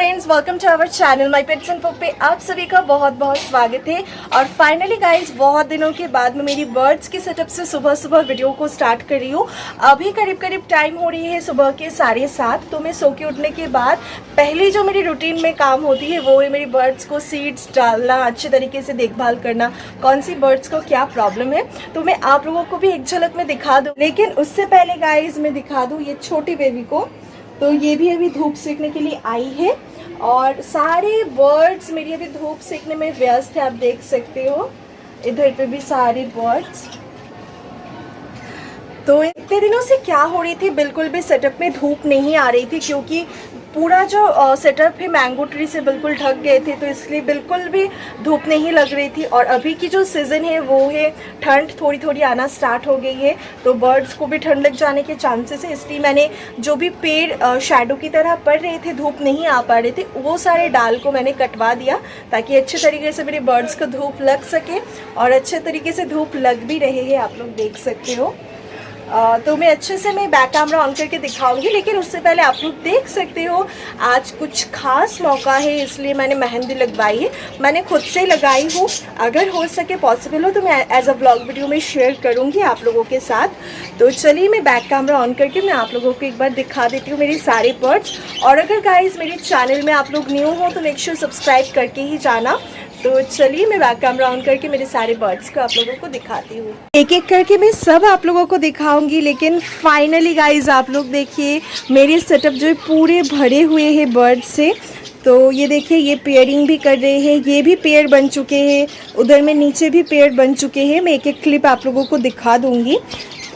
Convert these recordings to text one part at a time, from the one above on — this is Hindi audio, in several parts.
Friends, welcome to our channel my pets and pup पे आप सभी का बहुत बहुत स्वागत है। और फाइनली गाइस, बहुत दिनों के बाद मैं मेरी बर्ड्स के सेटअप से सुबह सुबह वीडियो को स्टार्ट कर रही हूँ। अभी करीब करीब टाइम हो रही है सुबह के 7:30। तो मैं सो के उठने के बाद पहली जो मेरी रूटीन में काम होती है वो है मेरी बर्ड्स को सीड्स डालना, अच्छे तरीके से देखभाल करना, कौन सी बर्ड्स को क्या प्रॉब्लम है। तो मैं आप लोगों को भी एक झलक में दिखा दूँ, लेकिन उससे पहले गाइज मैं दिखा दूँ ये छोटी बेबी को। तो ये भी अभी धूप सेकने के लिए आई है और सारे बर्ड्स मेरी अभी धूप सेकने में व्यस्त है। आप देख सकते हो इधर पे भी सारे बर्ड्स। तो इतने दिनों से क्या हो रही थी, बिल्कुल भी सेटअप में धूप नहीं आ रही थी क्योंकि पूरा जो सेटअप है मैंगो ट्री से बिल्कुल ढक गए थे, तो इसलिए बिल्कुल भी धूप नहीं लग रही थी। और अभी की जो सीज़न है वो है ठंड, थोड़ी थोड़ी आना स्टार्ट हो गई है, तो बर्ड्स को भी ठंड लग जाने के चांसेस है। इसलिए मैंने जो भी पेड़ शैडो की तरह पड़ रहे थे, धूप नहीं आ पा रहे थे, वो सारे डाल को मैंने कटवा दिया ताकि अच्छे तरीके से मेरे बर्ड्स को धूप लग सके। और अच्छे तरीके से धूप लग भी रहे हैं, आप लोग देख सकते हो। तो मैं अच्छे से मैं बैक कैमरा ऑन करके दिखाऊंगी, लेकिन उससे पहले आप लोग देख सकते हो आज कुछ खास मौका है, इसलिए मैंने मेहंदी लगवाई है। मैंने खुद से लगाई हूँ, अगर हो सके पॉसिबल हो तो मैं एज अ व्लॉग वीडियो में शेयर करूँगी आप लोगों के साथ। तो चलिए मैं बैक कैमरा ऑन करके मैं आप लोगों को एक बार दिखा देती हूँ मेरी सारे बर्ड्स। और अगर गाइस मेरे चैनल में आप लोग न्यू हो तो मेक श्योर सब्सक्राइब करके ही जाना। तो चलिए मैं बैक कैमरा ऑन करके मेरे सारे बर्ड्स को आप लोगों को दिखाती हूँ। एक एक करके मैं सब आप लोगों को दिखाऊंगी, लेकिन फाइनली गाइज आप लोग देखिए मेरे सेटअप जो है पूरे भरे हुए हैं बर्ड से। तो ये देखिए, ये पेयरिंग भी कर रहे हैं, ये भी पेड़ बन चुके हैं, उधर में नीचे भी पेड़ बन चुके हैं। मैं एक एक क्लिप आप लोगों को दिखा दूँगी।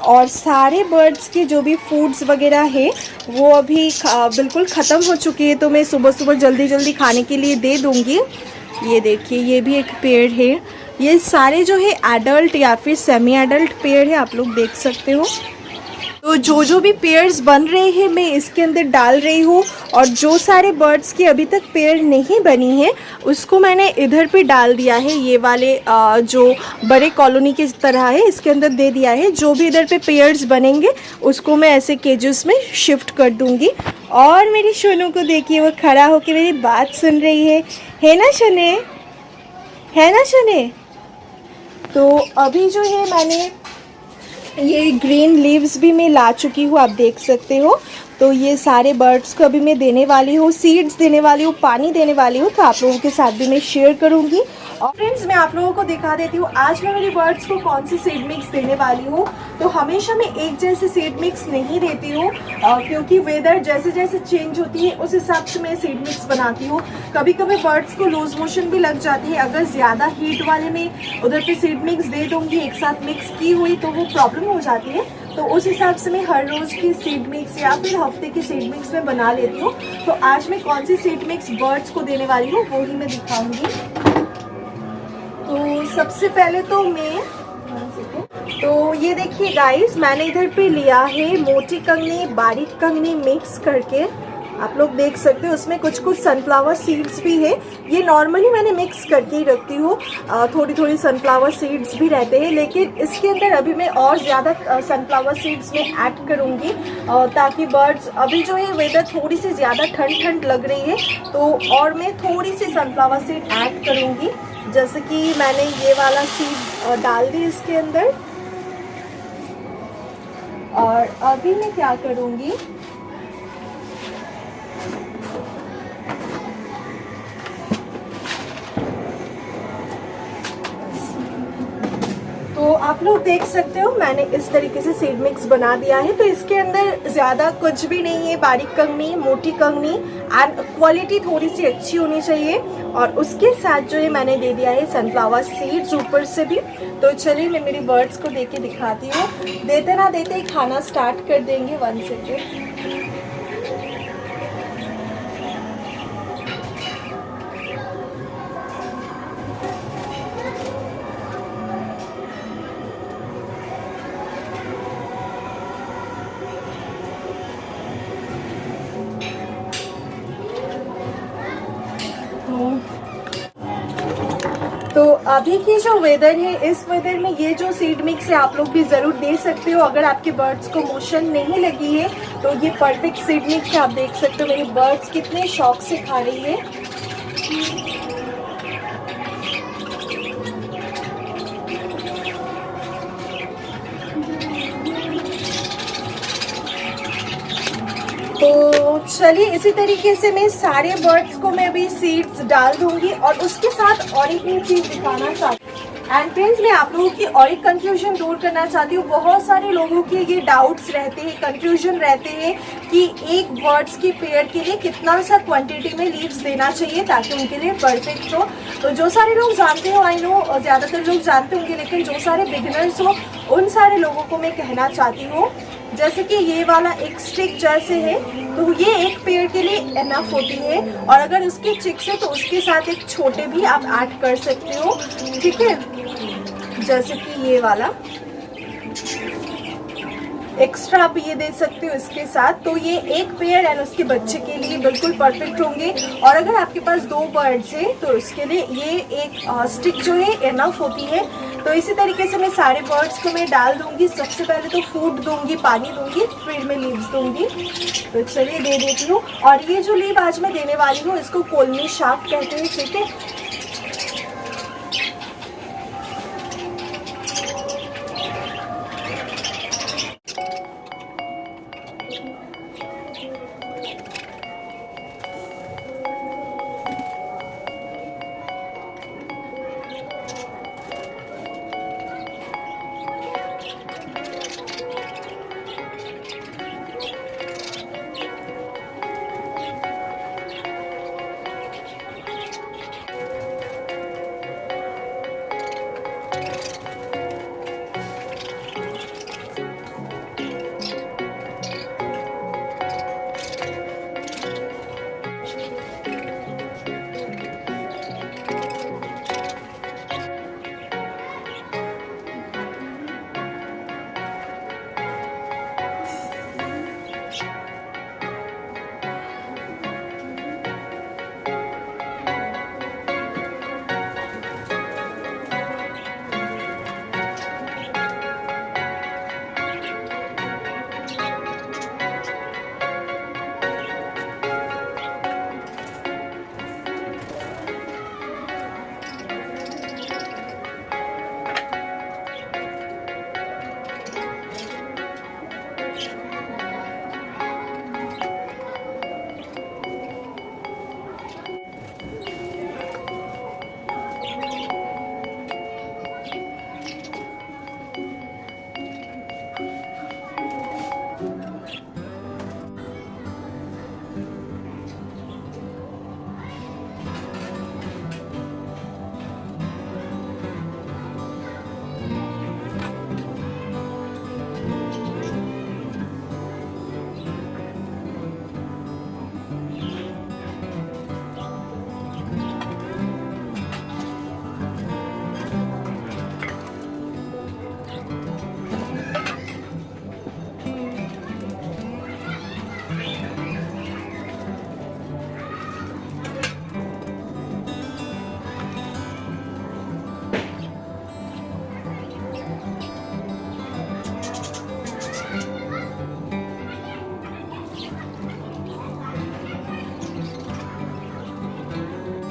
और सारे बर्ड्स के जो भी फूड्स वगैरह है वो अभी बिल्कुल ख़त्म हो चुके हैं, तो मैं सुबह सुबह जल्दी जल्दी खाने के लिए दे दूँगी। ये देखिए, ये भी एक पेड़ है। ये सारे जो है एडल्ट या फिर सेमी एडल्ट पेड़ है, आप लोग देख सकते हो। तो जो भी पेयर्स बन रहे हैं मैं इसके अंदर डाल रही हूँ। और जो सारे बर्ड्स की अभी तक पेड़ नहीं बनी है उसको मैंने इधर पे डाल दिया है। ये वाले जो बड़े कॉलोनी की तरह है इसके अंदर दे दिया है। जो भी इधर पे पेयर्स बनेंगे उसको मैं ऐसे केजेस में शिफ्ट कर दूँगी। और मेरी सोनू को देखिए, वो खड़ा होकर मेरी बात सुन रही है ना शने, है ना शने। तो अभी जो है मैंने ये ग्रीन लीव्स भी मैं ला चुकी हूँ, आप देख सकते हो। तो ये सारे बर्ड्स को अभी मैं देने वाली हूँ, सीड्स देने वाली हूँ, पानी देने वाली हूँ। तो आप लोगों के साथ भी मैं शेयर करूँगी। और फ्रेंड्स, मैं आप लोगों को दिखा देती हूँ आज मैं मेरी बर्ड्स को कौन सी सीड मिक्स देने वाली हूँ। तो हमेशा मैं एक जैसे सीड मिक्स नहीं देती हूँ, क्योंकि वेदर जैसे जैसे चेंज होती है उस हिसाब से मैं सीड मिक्स बनाती हूँ। कभी कभी बर्ड्स को लूज मोशन भी लग जाती है, अगर ज़्यादा हीट वाले में उधर पे सीड मिक्स दे दूँगी एक साथ मिक्स की हुई तो वो प्रॉब्लम हो जाती है। तो उस हिसाब से मैं हर रोज़ की सीड मिक्स या फिर हफ्ते की सीड मिक्स में बना लेती हूँ। तो आज मैं कौन सी सीड मिक्स बर्ड्स को देने वाली हूँ वो ही मैं दिखाऊंगी। तो सबसे पहले तो ये देखिए गाइस, मैंने इधर पे लिया है मोटी कंगनी बारीक कंगनी मिक्स करके, आप लोग देख सकते हो। उसमें कुछ कुछ सनफ्लावर सीड्स भी है। ये नॉर्मली मैंने मिक्स करके ही रखती हूँ, थोड़ी थोड़ी सनफ्लावर सीड्स भी रहते हैं, लेकिन इसके अंदर अभी मैं और ज़्यादा सनफ्लावर सीड्स में ऐड करूँगी, ताकि बर्ड्स, अभी जो है वेदर थोड़ी सी ज़्यादा ठंड ठंड लग रही है तो और मैं थोड़ी सी सनफ्लावर सीड ऐड करूँगी। जैसे कि मैंने ये वाला सीड डाल दी इसके अंदर। और अभी मैं क्या करूँगी, तो आप लोग देख सकते हो मैंने इस तरीके से सीड मिक्स बना दिया है। तो इसके अंदर ज़्यादा कुछ भी नहीं है, बारीक कंगनी मोटी कंगनी एंड क्वालिटी थोड़ी सी अच्छी होनी चाहिए। और उसके साथ जो है मैंने दे दिया है सनफ्लावर सीड्स ऊपर से भी। तो चलिए मैं मेरी बर्ड्स को दे के दिखाती हूँ। देते ना देते ही खाना स्टार्ट कर देंगे। 1 सेकेंड। तो अभी की जो वेदर है, इस वेदर में ये जो सीड मिक्स है आप लोग भी ज़रूर दे सकते हो। अगर आपके बर्ड्स को मोशन नहीं लगी है तो ये परफेक्ट सीड मिक्स है। आप देख सकते हो मेरे बर्ड्स कितने शौक से खा रही है। तो चलिए इसी तरीके से मैं सारे बर्ड्स को मैं भी सीड्स डाल दूंगी और उसके साथ और एक चीज़ दिखाना चाहती हूँ। एंड फ्रेंड्स, मैं आप लोगों की और एक कंफ्यूजन दूर करना चाहती हूँ। बहुत सारे लोगों के ये डाउट्स रहते हैं, कंफ्यूजन रहते हैं कि एक बर्ड्स की पेयर के लिए कितना सा क्वांटिटी में लीव्स देना चाहिए ताकि उनके लिए परफेक्ट हो। तो जो सारे लोग जानते हो, आई नो ज़्यादातर लोग जानते होंगे, लेकिन जो सारे बिगिनर्स हो उन सारे लोगों को मैं कहना चाहती हूँ, जैसे कि ये वाला एक स्टिक जैसे है तो ये एक पेड़ के लिए एनफ होती है, और अगर उसके चिक्स है तो उसके साथ एक छोटे भी आप ऐड कर सकते हो, ठीक है। जैसे कि ये वाला एक्स्ट्रा आप ये दे सकते हो इसके साथ, तो ये एक पेयर एंड उसके बच्चे के लिए बिल्कुल परफेक्ट होंगे। और अगर आपके पास 2 बर्ड्स है तो उसके लिए ये एक स्टिक जो है एनफ होती है। तो इसी तरीके से मैं सारे बर्ड्स को मैं डाल दूंगी। सबसे पहले तो फूड दूंगी, पानी दूंगी, फिर मैं लीव्स दूंगी। तो चलिए दे देती हूँ। और ये जो लीव आज मैं देने वाली हूँ इसको कोलमी शाक कहते हैं, ठीक है।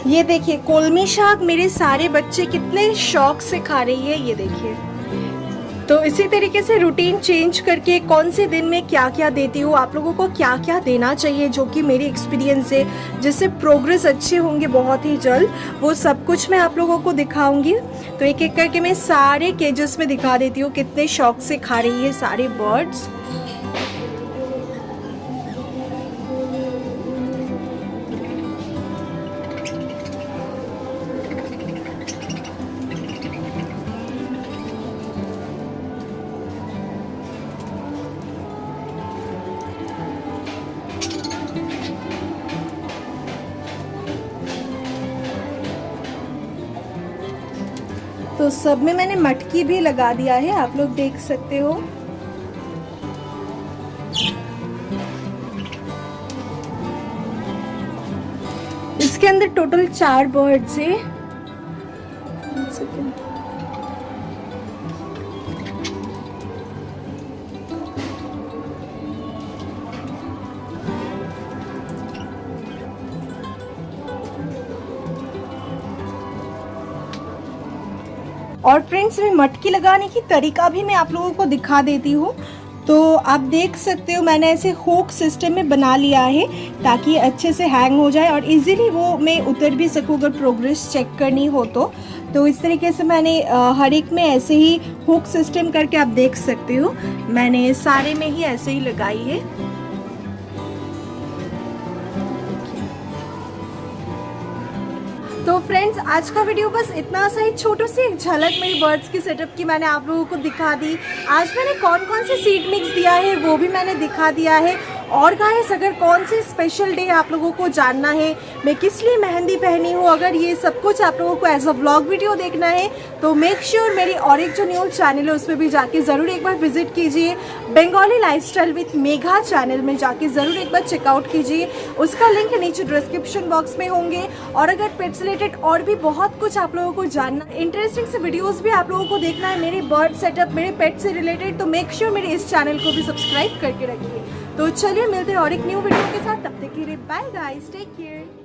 ये देखिए कोलमी शाक मेरे सारे बच्चे कितने शौक से खा रही है, ये देखिए। तो इसी तरीके से रूटीन चेंज करके कौन से दिन में क्या क्या देती हूँ, आप लोगों को क्या क्या देना चाहिए, जो कि मेरी एक्सपीरियंस है, जिससे प्रोग्रेस अच्छे होंगे बहुत ही जल्द, वो सब कुछ मैं आप लोगों को दिखाऊंगी। तो एक एक करके मैं सारे केजेस में दिखा देती हूँ कितने शौक से खा रही है सारे बर्ड्स। तो सब में मैंने मटकी भी लगा दिया है, आप लोग देख सकते हो। इसके अंदर टोटल 4 बर्ड्स है। 1 second. और फ्रेंड्स, मैं मटकी लगाने की तरीका भी मैं आप लोगों को दिखा देती हूँ। तो आप देख सकते हो मैंने ऐसे हुक सिस्टम में बना लिया है ताकि अच्छे से हैंग हो जाए और इजीली वो मैं उतर भी सकूँ अगर प्रोग्रेस चेक करनी हो तो इस तरीके से मैंने हर एक में ऐसे ही हुक सिस्टम करके आप देख सकते हो मैंने सारे में ही ऐसे ही लगाई है। तो फ्रेंड्स, आज का वीडियो बस इतना सा ही, छोटू सी एक झलक मेरी बर्ड्स की सेटअप की मैंने आप लोगों को दिखा दी। आज मैंने कौन कौन से सीड मिक्स दिया है वो भी मैंने दिखा दिया है। और गाइस, अगर कौन सी स्पेशल डे आप लोगों को जानना है, मैं किस लिए मेहंदी पहनी हूँ, अगर ये सब कुछ आप लोगों को एज अ व्लॉग वीडियो देखना है तो मेक श्योर मेरी और एक जो न्यू चैनल है उसमें भी जाके ज़रूर एक बार विजिट कीजिए। Bengali lifestyle with Megha channel में जाके ज़रूर एक बार चेकआउट कीजिए, उसका लिंक नीचे डिस्क्रिप्शन बॉक्स में होंगे। और अगर पेट से रिलेटेड और भी बहुत कुछ आप लोगों को जानना, इंटरेस्टिंग से वीडियोस भी आप लोगों को देखना है मेरे बर्ड सेटअप, मेरे पेट से रिलेटेड, तो मेक श्योर मेरे इस चैनल को भी सब्सक्राइब करके रखिए। तो चलिए मिलते हैं और एक न्यू वीडियो के साथ, तब तक के लिए बाय गाइस, टेक केयर।